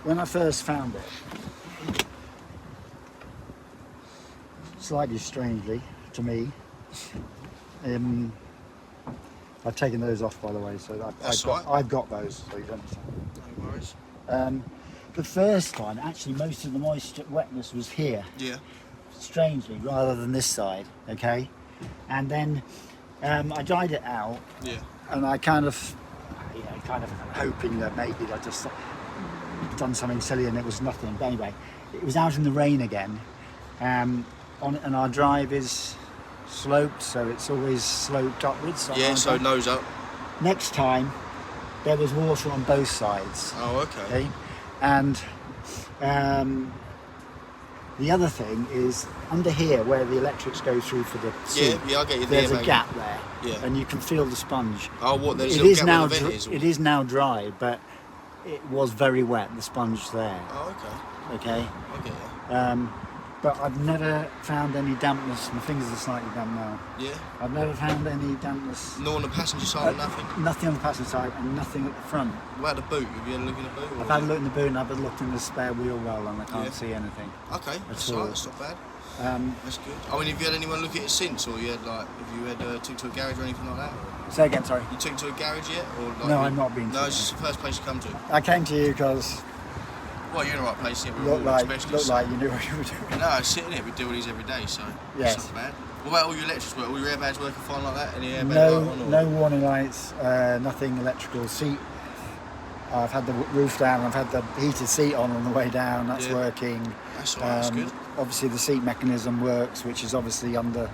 when I first found it, slightly strangely to me, I've taken those off, by the way, so I've got those, so you don't understand. No worries. The first time, actually, most of the moisture, wetness was here. Yeah. Strangely, rather than this side, okay? And then I dried it out. Yeah. And I kind of hoping that maybe I just done something silly and it was nothing. But anyway, it was out in the rain again. And our drive is sloped, so it's always sloped upwards. Yeah, so nose up. Next time, there was water on both sides. Oh, okay. And the other thing is under here where the electrics go through for the seat. Yeah, I get you. There's a gap there. Yeah. And you can feel the sponge. Oh, what? There's a gap where the vent is? It is now dry, but it was very wet. The sponge there. Oh, okay. Okay. I get you. But I've never found any dampness. My fingers are slightly damp now. Yeah. I've never found any dampness. No on the passenger side, nothing? Nothing on the passenger side and nothing at the front. What about the boot? Have you had a look in the boot? I've had a look in the boot and I've looked in the spare wheel well and I can't see anything. Okay, that's alright, that's not bad. That's good. I mean, have you had anyone look at it since, or you had took to a garage or anything like that? Say again, sorry. You took to a garage yet? Or like no, I've not been. No, it's just the first place you come to. I came to you because. Well, you're in the right place here. Looked like you knew what you were doing. No, sitting here, we deal with these every day, so yes. It's not bad. What about all your electrics work? All your airbags working fine like that? Any airbag light on? No warning lights, nothing electrical. Seat. I've had the roof down. I've had the heated seat on the way down. That's working. That's all right. That's good. Obviously, the seat mechanism works, which is obviously under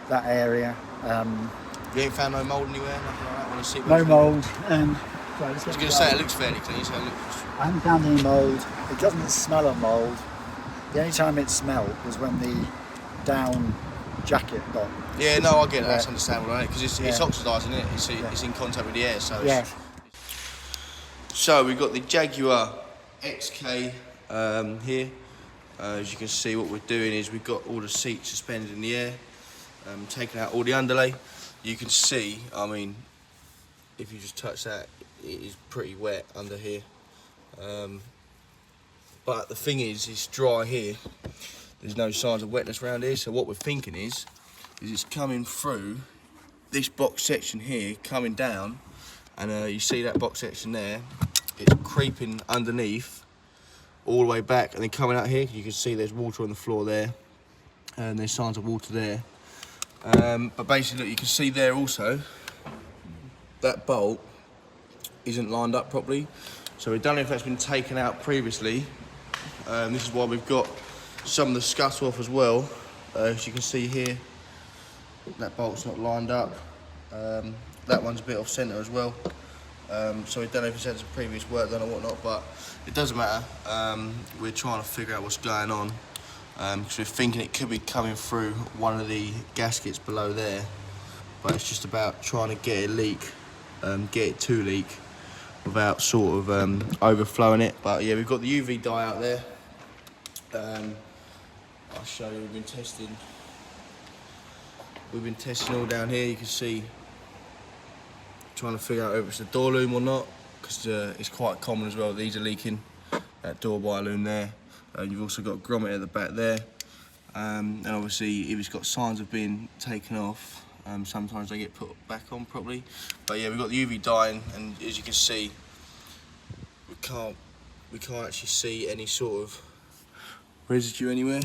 that area. You ain't found no mould anywhere, nothing like that on the seat? No mould. I was going to say it looks fairly clean. So it looks... I haven't found any mould. It doesn't smell of mould. The only time it smelled was when the down jacket got. Yeah, no, I get it. That's understandable, right? Because it's oxidising, isn't it? It's in contact with the air, so. Yeah. So we've got the Jaguar XK here. As you can see, what we're doing is we've got all the seats suspended in the air, taking out all the underlay. You can see, I mean, if you just touch that, it is pretty wet under here. But the thing is, it's dry here. There's no signs of wetness around here. So what we're thinking is it's coming through this box section here, coming down, and you see that box section there. It's creeping underneath all the way back, and then coming out here. You can see there's water on the floor there, and there's signs of water there. But basically, look, you can see there also that bolt isn't lined up properly. So we don't know if that's been taken out previously. This is why we've got some of the scuttle off as well. As you can see here, that bolt's not lined up. That one's a bit off centre as well. So we don't know if it's had some previous work done or whatnot, but it doesn't matter. We're trying to figure out what's going on, because we're thinking it could be coming through one of the gaskets below there. But it's just about trying to get it to leak without sort of overflowing it. But yeah, we've got the UV dye out there. I'll show you. We've been testing all down here. You can see, trying to figure out whether it's a door loom or not, because it's quite common as well. These are leaking. That door by loom there. You've also got a grommet at the back there, and obviously if it's got signs of being taken off, sometimes they get put back on properly. But yeah, we've got the UV dye, and as you can see, we can't actually see any sort of residue anywhere.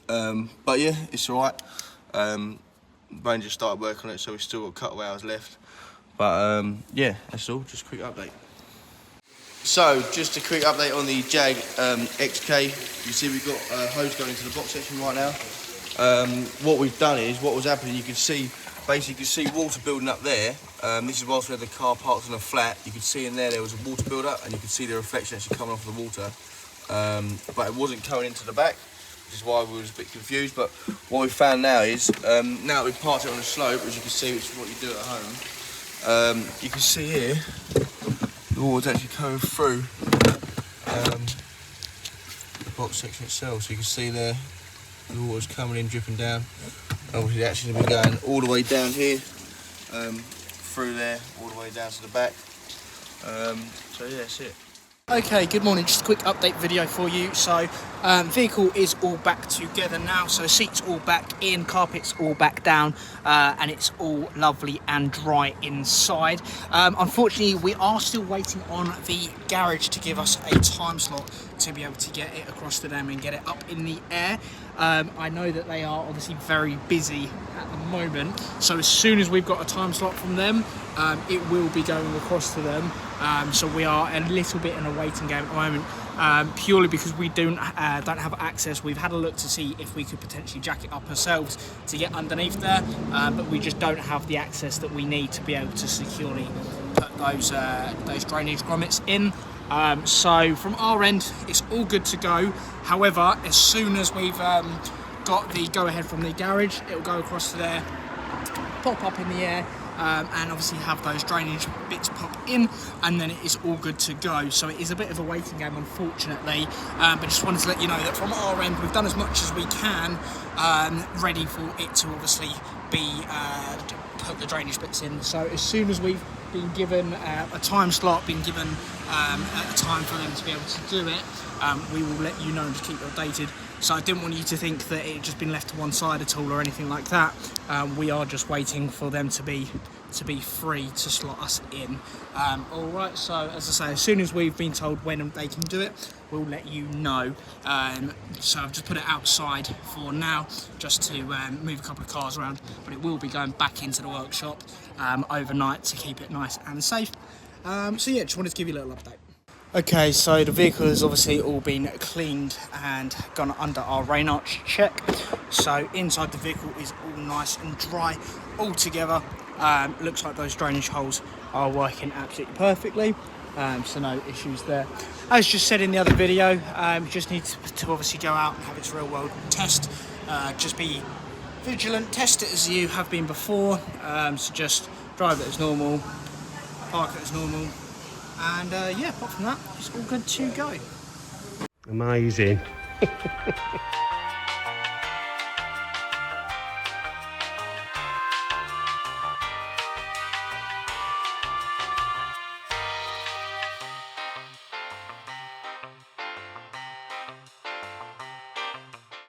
But yeah, it's all right. Brain just started working on it, so we've still got a couple of hours left. But yeah, that's all. Just a quick update. So, just a quick update on the Jag XK. You see we've got a hose going into the box section right now. What we've done is, what was happening, you can see, basically you can see water building up there. This is whilst we had the car parked on a flat. You could see in there was a water build up, and you could see the reflection actually coming off the water. But it wasn't coming into the back, which is why we was a bit confused. But what we found now is, now we've parked it on a slope, as you can see, which is what you do at home. You can see here, the water's actually coming through the box section itself. So you can see there, the water's coming in, dripping down. Obviously, it's actually been going all the way down here, through there, all the way down to the back. So yeah, that's it. Okay, good morning. Just a quick update video for you. So, vehicle is all back together now. So, seats all back in, carpets all back down, and it's all lovely and dry inside. Unfortunately, we are still waiting on the garage to give us a time slot to be able to get it across to them and get it up in the air. I know that they are obviously very busy at the moment. So, as soon as we've got a time slot from them, it will be going across to them. So we are a little bit in a waiting game at the moment, purely because we don't have access. We've had a look to see if we could potentially jack it up ourselves to get underneath there, but we just don't have the access that we need to be able to securely put those drainage grommets in. So from our end, it's all good to go. However, as soon as we've got the go-ahead from the garage, it'll go across to there, pop up in the air, and obviously have those drainage bits pop in, and then it is all good to go. So it is a bit of a waiting game, unfortunately, but just wanted to let you know that from our end we've done as much as we can, ready for it to obviously be put the drainage bits in. So as soon as we've been given a time slot, been given a time for them to be able to do it, we will let you know and just keep you updated. So I didn't want you to think that it had just been left to one side at all or anything like that. We are just waiting for them to be free to slot us in. All right, so as I say, as soon as we've been told when they can do it, we'll let you know. So I've just put it outside for now, just to move a couple of cars around, but it will be going back into the workshop overnight to keep it nice and safe. So yeah, just wanted to give you a little update. Okay, so the vehicle has obviously all been cleaned and gone under our rain arch check. So inside the vehicle is all nice and dry all together. Looks like those drainage holes are working absolutely perfectly. So no issues there. As just said in the other video, just need to obviously go out and have its real world test. Just be vigilant, test it as you have been before. So just drive it as normal, park it as normal. And yeah, apart from that, it's all good to go. Amazing.